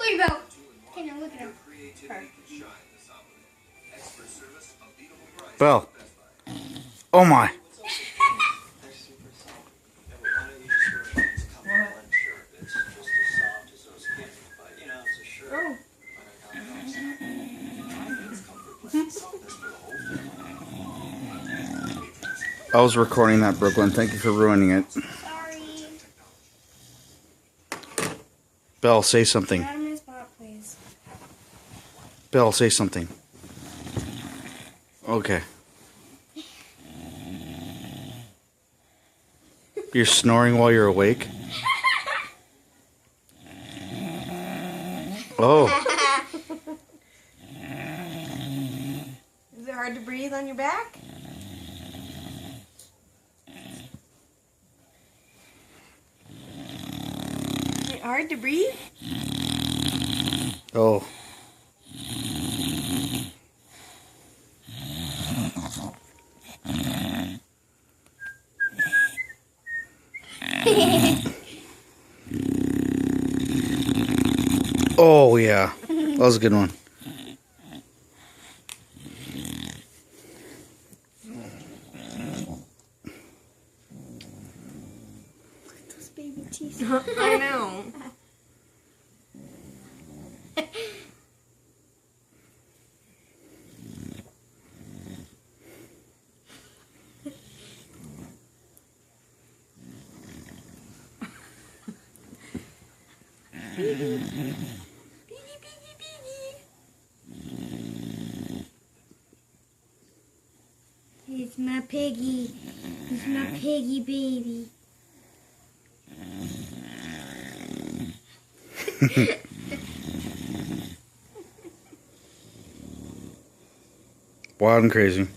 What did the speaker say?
Look at Belle. Okay, now look at him. Belle. Oh my. Oh. I was recording that, Brooklyn. Thank you for ruining it. Sorry. Belle, say something. Get out of my spot, please. Belle, say something. Okay. You're snoring while you're awake? Oh. Is it hard to breathe on your back? Is it hard to breathe? Oh. Oh, yeah. That was a good one. Those baby teeth. I know. It's my piggy. It's my piggy baby. Wild and crazy.